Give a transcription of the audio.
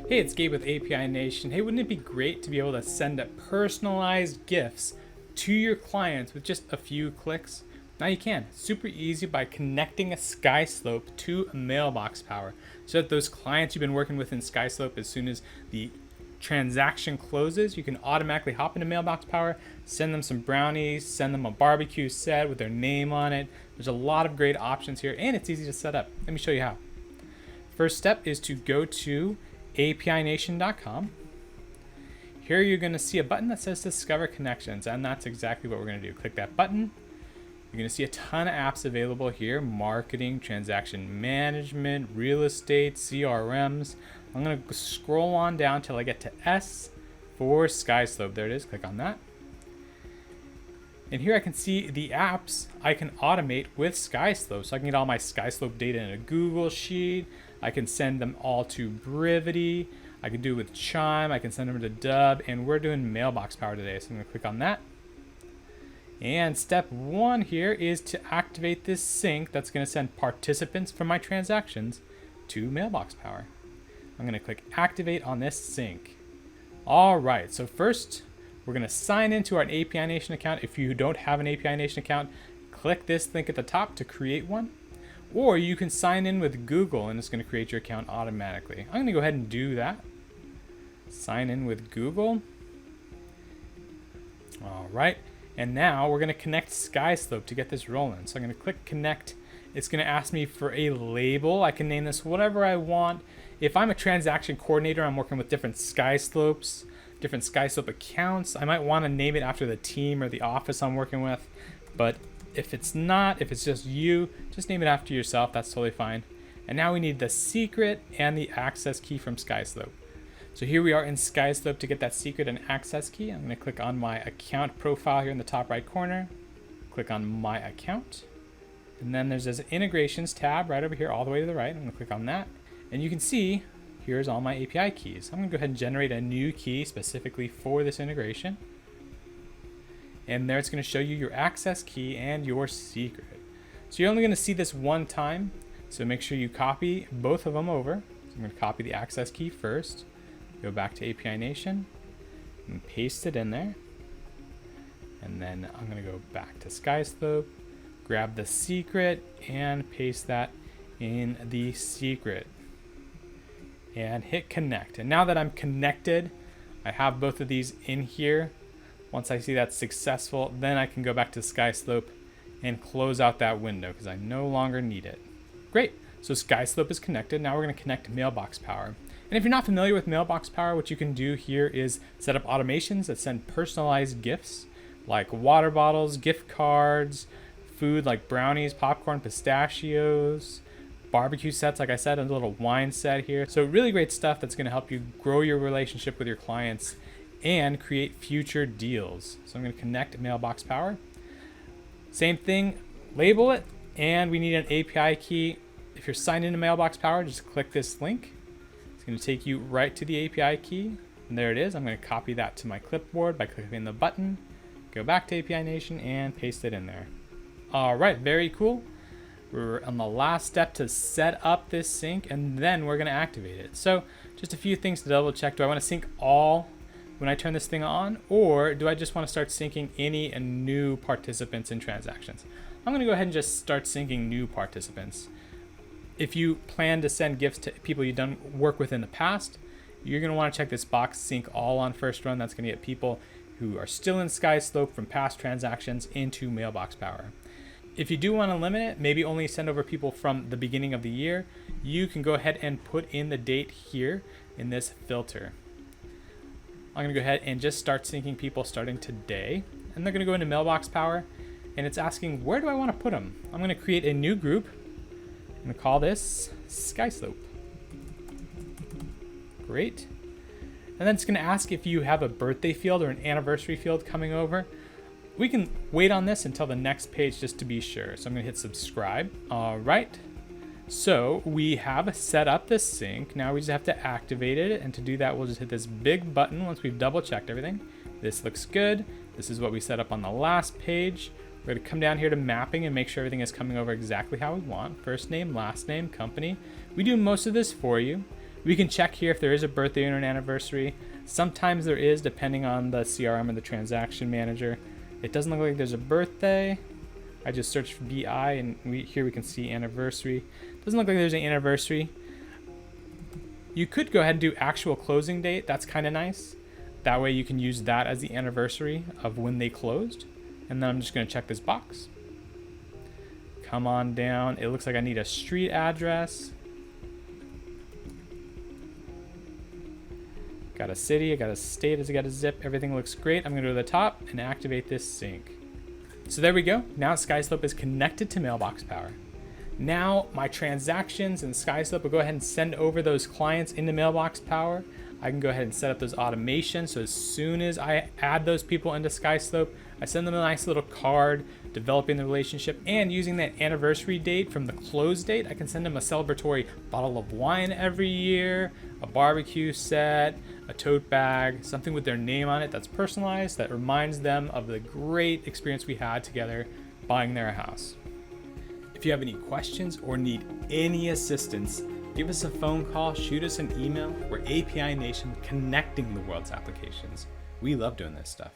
Hey, it's Gabe with API Nation. Hey, wouldn't it be great to be able to send personalized gifts to your clients with just a few clicks? Now you can. Super easy by connecting a SkySlope to a Mailbox Power so that those clients you've been working with in SkySlope, as soon as the transaction closes, you can automatically hop into Mailbox Power, send them some brownies, send them a barbecue set with their name on it. There's a lot of great options here, and it's easy to set up. Let me show you how. First step is to go to apination.com. Here you're going to see a button that says Discover Connections, and that's exactly what we're going to do. Click that button. You're going to see a ton of apps available here: marketing, transaction management, real estate, CRMs. I'm going to scroll on down till I get to S for SkySlope. There it is. Click on that. And here I can see the apps I can automate with SkySlope. So I can get all my SkySlope data in a Google Sheet. I can send them all to Brivity. I can do it with Chime. I can send them to Dub. And we're doing Mailbox Power today. So I'm going to click on that. And step one here is to activate this sync that's going to send participants from my transactions to Mailbox Power. I'm going to click Activate on this sync. All right. So first, we're going to sign into our API Nation account. If you don't have an API Nation account, click this link at the top to create one. Or you can sign in with Google and it's going to create your account automatically. I'm going to go ahead and do that. Sign in with Google. All right. And now we're going to connect SkySlope to get this rolling. So I'm going to click Connect. It's going to ask me for a label. I can name this whatever I want. If I'm a transaction coordinator, I'm working with different SkySlopes, different SkySlope accounts, I might want to name it after the team or the office I'm working with. But if it's not, if it's just you, just name it after yourself. That's totally fine. And now we need the secret and the access key from SkySlope. So here we are in SkySlope to get that secret and access key. I'm going to click on my account profile here in the top right corner. Click on my account. And then there's this integrations tab right over here all the way to the right. I'm going to click on that. And you can see here's all my API keys. I'm going to go ahead and generate a new key specifically for this integration. And there it's going to show you your access key and your secret. So you're only going to see this one time. So make sure you copy both of them over. So I'm going to copy the access key first. Go back to API Nation and paste it in there. And then I'm going to go back to SkySlope, grab the secret and paste that in the secret. And hit connect. And now that I'm connected, I have both of these in here. Once I see that's successful, then I can go back to SkySlope and close out that window because I no longer need it. Great. So SkySlope is connected. Now we're going to connect Mailbox Power. And if you're not familiar with Mailbox Power, what you can do here is set up automations that send personalized gifts like water bottles, gift cards, food like brownies, popcorn, pistachios, barbecue sets, like I said, a little wine set here. So really great stuff that's going to help you grow your relationship with your clients and create future deals. So I'm going to connect Mailbox Power. Same thing, label it, and we need an API key. If you're signed into Mailbox Power, just click this link. It's going to take you right to the API key, and there it is. I'm going to copy that to my clipboard by clicking the button, go back to API Nation, and paste it in there. All right, very cool. We're on the last step to set up this sync, and then we're going to activate it. So just a few things to double check. Do I want to sync all when I turn this thing on, or do I just want to start syncing any new participants in transactions? I'm going to go ahead and just start syncing new participants. If you plan to send gifts to people you've done work with in the past, you're going to want to check this box, sync all on first run. That's going to get people who are still in SkySlope from past transactions into Mailbox Power. If you do want to limit it, maybe only send over people from the beginning of the year, you can go ahead and put in the date here in this filter. I'm going to go ahead and just start syncing people starting today. And they're going to go into Mailbox Power, and it's asking, where do I want to put them? I'm going to create a new group. I'm going to call this SkySlope. Great. And then it's going to ask if you have a birthday field or an anniversary field coming over. We can wait on this until the next page just to be sure. So I'm going to hit subscribe. All right. So we have set up the sync. Now we just have to activate it. And to do that, we'll just hit this big button once we've double checked everything. This looks good. This is what we set up on the last page. We're going to come down here to mapping and make sure everything is coming over exactly how we want. First name, last name, company. We do most of this for you. We can check here if there is a birthday or an anniversary. Sometimes there is, depending on the CRM and the transaction manager. It doesn't look like there's a birthday. I just searched for BI, and here we can see anniversary. Doesn't look like there's an anniversary. You could go ahead and do actual closing date. That's kind of nice. That way you can use that as the anniversary of when they closed. And then I'm just going to check this box. Come on down. It looks like I need a street address. Got a city, I got a state, I got a zip. Everything looks great. I'm going to go to the top and activate this sync. So there we go. Now SkySlope is connected to Mailbox Power. Now my transactions in SkySlope will go ahead and send over those clients into Mailbox Power. I can go ahead and set up those automations. So as soon as I add those people into SkySlope, I send them a nice little card, developing the relationship, and using that anniversary date from the close date, I can send them a celebratory bottle of wine every year, a barbecue set, a tote bag, something with their name on it that's personalized, that reminds them of the great experience we had together buying their house. If you have any questions or need any assistance, give us a phone call, shoot us an email. We're API Nation, connecting the world's applications. We love doing this stuff.